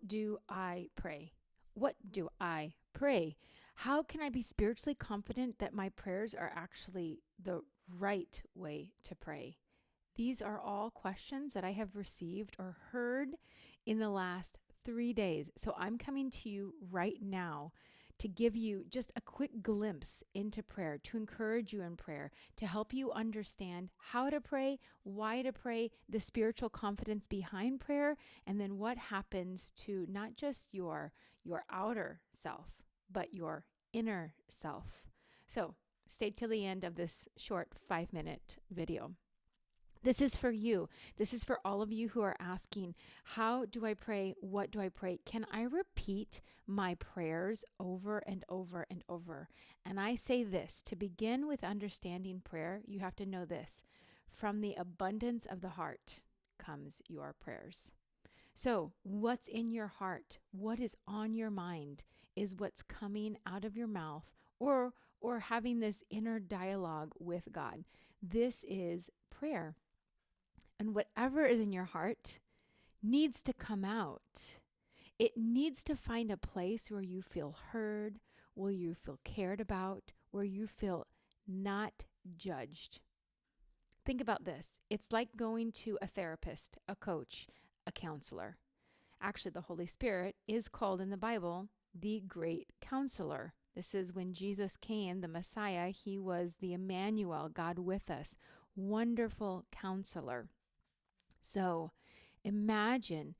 do I pray? What do I pray? How can I be spiritually confident that my prayers are actually the right way to pray? These are all questions that I have received or heard in the last 3 days. So I'm coming to you right now to give you just a quick glimpse into prayer, to encourage you in prayer, to help you understand how to pray, why to pray, the spiritual confidence behind prayer, and then what happens to not just your outer self, but your inner self. So stay till the end of this short 5-minute video. This is for you. This is for all of you who are asking, how do I pray? What do I pray? Can I repeat my prayers over and over and over? And I say this, to begin with understanding prayer, you have to know this. From the abundance of the heart comes your prayers. So, what's in your heart, what is on your mind is what's coming out of your mouth or having this inner dialogue with God. This is prayer. And whatever is in your heart needs to come out. It needs to find a place where you feel heard, where you feel cared about, where you feel not judged. Think about this. It's like going to a therapist, a coach, a counselor. Actually, the Holy Spirit is called in the Bible the great counselor. This is when Jesus came, the Messiah. He was the Emmanuel, God with us, wonderful counselor. So imagine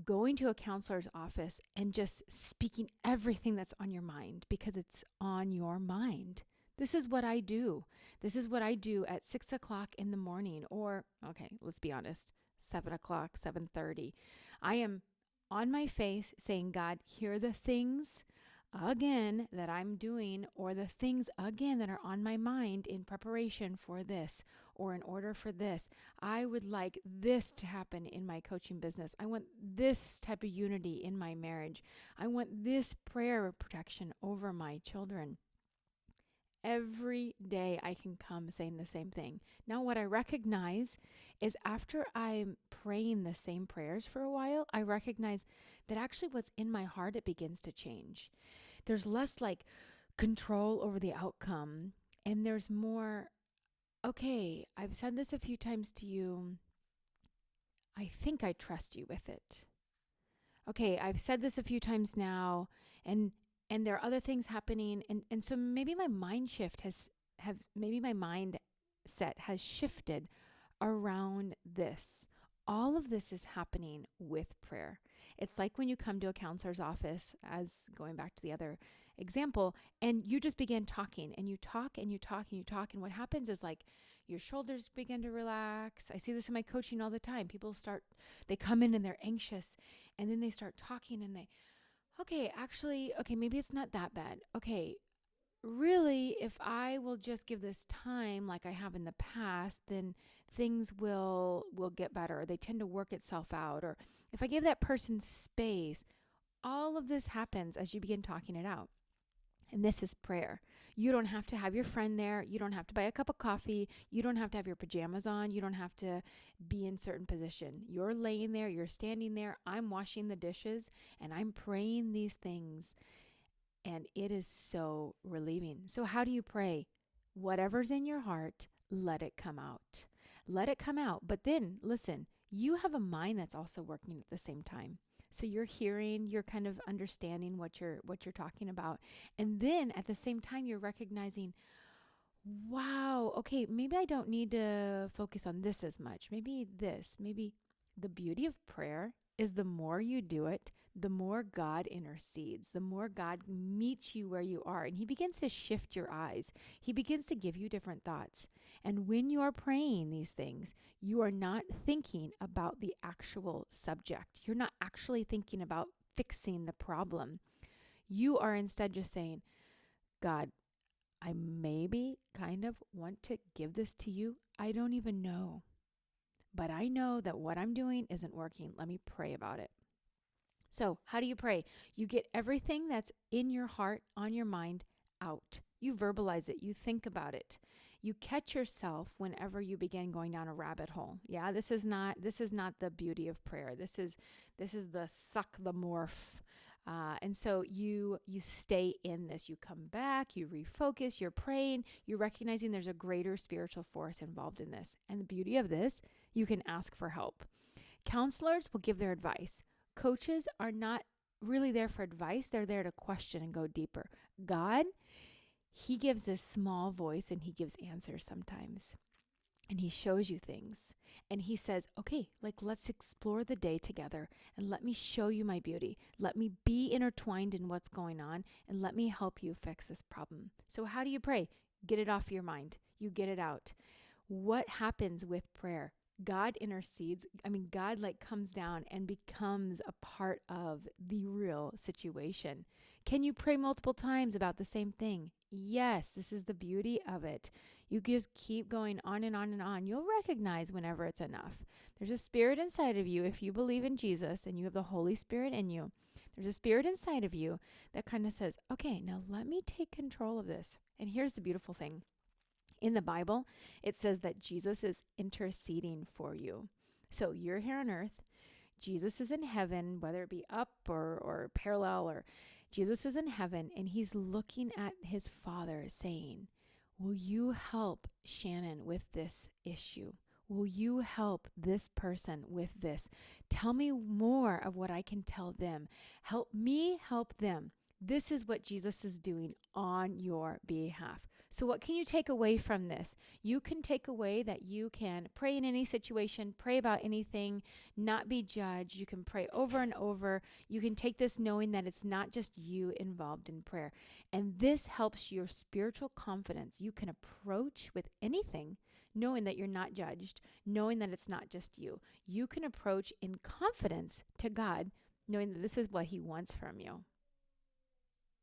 going to a counselor's office and just speaking everything that's on your mind because it's on your mind. This is what I do. This is what I do at 6 o'clock in the morning, or, okay, let's be honest, 7 o'clock, 7:30. I am on my face saying, God, here are the things again that I'm doing, or the things again that are on my mind in preparation for this, or in order for this. I would like this to happen in my coaching business. I want this type of unity in my marriage. I want this prayer of protection over my children. Every day I can come saying the same thing. Now, what I recognize is after I'm praying the same prayers for a while, I recognize that actually what's in my heart, it begins to change. There's less like control over the outcome, and there's more, okay, I've said this a few times to you. I think I trust you with it. Okay, I've said this a few times now, and there are other things happening, and so maybe my mind shift maybe my mindset has shifted around this. All of this is happening with prayer. It's like when you come to a counselor's office, as going back to the other example, and you just begin talking, and you talk and you talk and you talk, and what happens is like your shoulders begin to relax. I see this in my coaching all the time. They come in and they're anxious, and then they start talking and okay, actually, okay, maybe it's not that bad. Okay, really, if I will just give this time like I have in the past, then things will get better. They tend to work itself out. Or if I give that person space, all of this happens as you begin talking it out. And this is prayer. You don't have to have your friend there. You don't have to buy a cup of coffee. You don't have to have your pajamas on. You don't have to be in certain position. You're laying there. You're standing there. I'm washing the dishes and I'm praying these things. And it is so relieving. So how do you pray? Whatever's in your heart, let it come out. Let it come out. But then listen, you have a mind that's also working at the same time. So you're hearing, you're kind of understanding what you're talking about. And then at the same time, you're recognizing, wow, okay, maybe I don't need to focus on this as much. Maybe this, maybe the beauty of prayer is the more you do it, the more God intercedes, the more God meets you where you are, and he begins to shift your eyes. He begins to give you different thoughts. And when you are praying these things, you are not thinking about the actual subject. You're not actually thinking about fixing the problem. You are instead just saying, God, I maybe kind of want to give this to you. I don't even know. But I know that what I'm doing isn't working. Let me pray about it. So, how do you pray? You get everything that's in your heart, on your mind, out. You verbalize it. You think about it. You catch yourself whenever you begin going down a rabbit hole. Yeah, this is not the beauty of prayer. This is the suck the morph. And so you stay in this. You come back, you refocus, you're praying, you're recognizing there's a greater spiritual force involved in this. And the beauty of this, you can ask for help. Counselors will give their advice. Coaches are not really there for advice. They're there to question and go deeper. God, he gives this small voice and he gives answers sometimes. And he shows you things. And he says, okay, like let's explore the day together and let me show you my beauty. Let me be intertwined in what's going on and let me help you fix this problem. So how do you pray? Get it off your mind. You get it out. What happens with prayer? God intercedes. God comes down and becomes a part of the real situation. Can you pray multiple times about the same thing? Yes, this is the beauty of it. You just keep going on and on and on. You'll recognize whenever it's enough. There's a spirit inside of you. If you believe in Jesus and you have the Holy Spirit in you, there's a spirit inside of you that kind of says, okay, now let me take control of this. And here's the beautiful thing. In the Bible, it says that Jesus is interceding for you. So you're here on earth. Jesus is in heaven, whether it be up or parallel, or Jesus is in heaven, and he's looking at his Father saying, will you help Shannon with this issue? Will you help this person with this? Tell me more of what I can tell them. Help me help them. This is what Jesus is doing on your behalf. So what can you take away from this? You can take away that you can pray in any situation, pray about anything, not be judged. You can pray over and over. You can take this knowing that it's not just you involved in prayer. And this helps your spiritual confidence. You can approach with anything knowing that you're not judged, knowing that it's not just you. You can approach in confidence to God, knowing that this is what he wants from you.